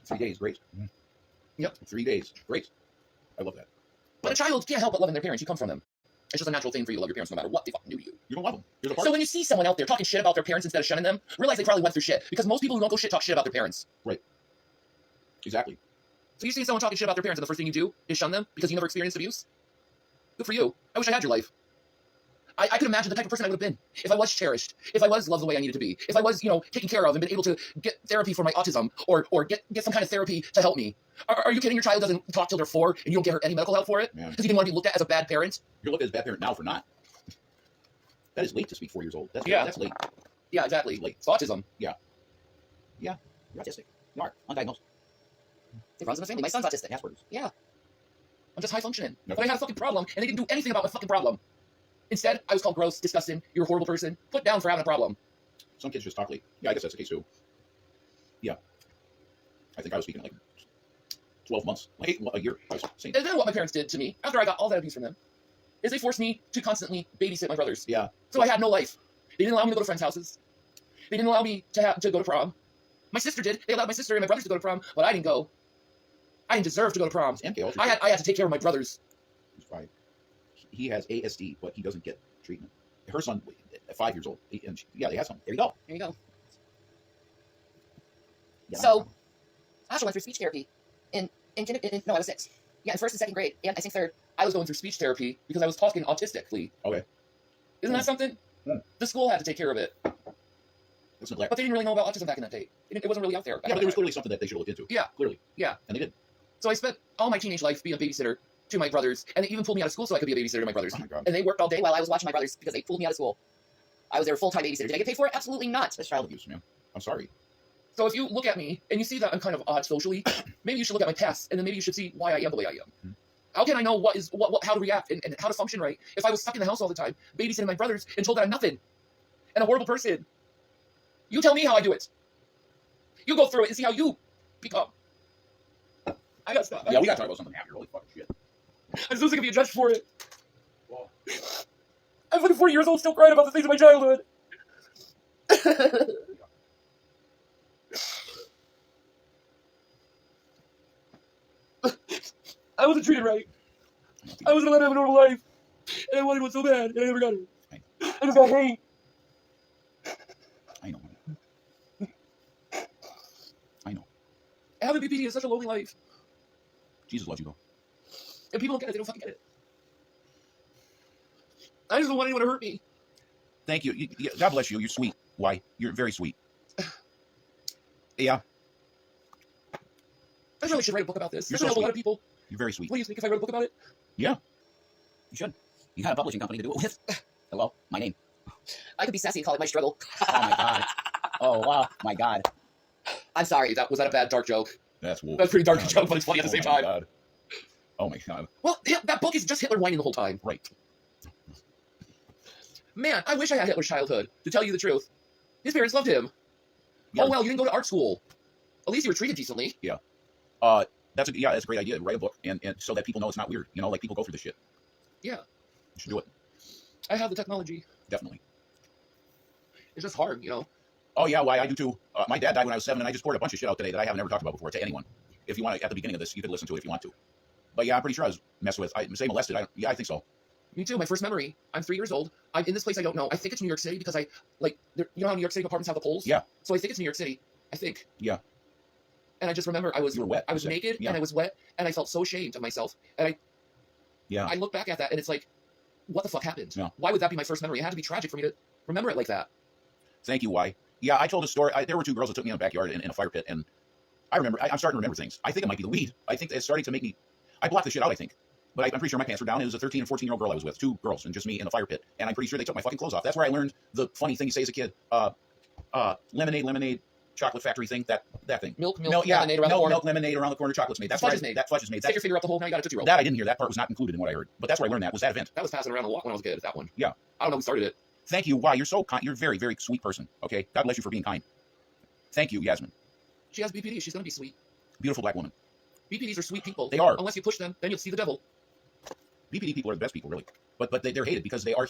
3 days, great. Mm-hmm. Yep. 3 days, great. I love that. But a child can't help but loving their parents. You come from them. It's just a natural thing for you to love your parents no matter what they fucking do to you. You don't love them. There's a part. So when you see someone out there talking shit about their parents instead of shunning them, realize they probably went through shit. Because most people who don't go shit talk shit about their parents. Right. Exactly. So you see someone talking shit about their parents and the first thing you do is shun them because you never experienced abuse? Good for you. I wish I had your life. I could imagine the type of person I would have been if I was cherished, if I was loved the way I needed to be, if I was, taken care of and been able to get therapy for my autism or get some kind of therapy to help me. Are you kidding? Your child doesn't talk till they're 4 and you don't get her any medical help for it? Because you didn't want to be looked at as a bad parent? You're looked at as a bad parent now for not. That is late to speak 4 years old. That's late. Yeah, exactly. Late. It's autism. Yeah. Yeah. You're autistic. You are. Undiagnosed. It runs in the family. My son's autistic. Asperger's. Yeah. I'm just high functioning. No. But I had a fucking problem, and they didn't do anything about my fucking problem. Instead, I was called gross, disgusting, you're a horrible person, put down for having a problem. Some kids just talk late. Yeah, I guess that's the case too. Yeah. I think I was speaking like 12 months, like a year. I was saying. And then what my parents did to me, after I got all that abuse from them, is they forced me to constantly babysit my brothers. Yeah. So I had no life. They didn't allow me to go to friends' houses. They didn't allow me to go to prom. My sister did. They allowed my sister and my brothers to go to prom, but I didn't go. I didn't deserve to go to prom. I had to take care of my brothers. He's 5. He has ASD, but he doesn't get treatment. Her son, at 5 years old, they have some. There you go. There you go. Yeah. So, I also went through speech therapy I was 6. Yeah, in 1st and 2nd grade, and I think 3rd, I was going through speech therapy because I was talking autistically. Okay. Isn't that something? The school had to take care of it. That's neglect. But they didn't really know about autism back in that day. It wasn't really out there. Yeah, but there was clearly something that they should have looked into. Yeah. Clearly. Yeah. And they did. So I spent all my teenage life being a babysitter to my brothers, and they even pulled me out of school so I could be a babysitter to my brothers. Oh my God. And they worked all day while I was watching my brothers because they pulled me out of school. I was their full-time babysitter. Did I get paid for it? Absolutely not. That's child abuse, man. I'm sorry. So if you look at me and you see that I'm kind of odd socially, maybe you should look at my past, and then maybe you should see why I am the way I am. Mm-hmm. How can I know how to react and how to function right if I was stuck in the house all the time, babysitting my brothers and told that I'm nothing and a horrible person? You tell me how I do it. You go through it and see how you become. I gotta stop. Yeah, we gotta talk about something happier. Holy fucking shit. I'm so sick of being judged for it. Well, I'm fucking 40 years old still crying about the things of my childhood. I wasn't treated right. I wasn't allowed to have a normal life. And I wanted one so bad, and I never got it. I just got hate. I know. I know. Having BPD is such a lonely life. Jesus loves you, though. And people don't get it. They don't fucking get it. I just don't want anyone to hurt me. Thank you. God bless you. You're sweet. Why? You're very sweet. Yeah. I really should write a book about this. You're This would so help a lot sweet. of people. You're very sweet. What do you think if I wrote a book about it? Yeah. You should. You got a publishing company to do it with. Hello? My name. I could be sassy and call it my struggle. Oh, my God. Oh, wow. My God. I'm sorry. Was that a bad, dark joke? That's wolf. That's a pretty dark joke, but it's funny at the same time. God. Oh, my God. Well, yeah, that book is just Hitler whining the whole time. Right. Man, I wish I had Hitler's childhood, to tell you the truth. His parents loved him. Yeah. Oh, well, you didn't go to art school. At least you were treated decently. Yeah. That's a great idea. Write a book, and so that people know it's not weird. Like people go through this shit. Yeah. You should do it. I have the technology. Definitely. It's just hard, Oh, yeah, why? I do too. My dad died when I was 7, and I just poured a bunch of shit out today that I haven't ever talked about before to anyone. If you want to, at the beginning of this, you could listen to it if you want to. But yeah, I'm pretty sure I was messed with. I say molested. I think so. Me too. My first memory. I'm 3 years old. I'm in this place I don't know. I think it's New York City because you know how New York City apartments have the poles? Yeah. So I think it's New York City. I think. Yeah. And I just remember you were wet. I was naked and I was wet and I felt so ashamed of myself. And I look back at that and it's like, what the fuck happened? Yeah. Why would that be my first memory? It had to be tragic for me to remember it like that. Thank you, why? Yeah, I told a story. There were 2 girls that took me in the backyard in a fire pit, and I remember. I'm starting to remember things. I think it might be the weed. I think it's starting to make me. I blocked the shit out, I think. But I'm pretty sure my pants were down. It was a 13 and 14-year-old girl I was with. 2 girls and just me in the fire pit. And I'm pretty sure they took my fucking clothes off. That's where I learned the funny thing you say as a kid. Lemonade, chocolate factory thing. That thing. Milk, lemonade around the corner. Milk, lemonade around the corner, chocolate's made. That's fudge is made. That fudge is made. Stick your finger up the hole, now you got a Tootsie Roll. That I didn't hear. That part was not included in what I heard. But that's where I learned that, was that event. That was passing around a lot when I was a kid, that one. Yeah. I don't know who started it. Thank you. Why? You're so kind. You're a very, very sweet person. Okay? God bless you for being kind. Thank you, Yasmin. She has BPD. She's going to be sweet. Beautiful black woman. BPDs are sweet people. They are. Unless you push them, then you'll see the devil. BPD people are the best people, really. But they're hated because they are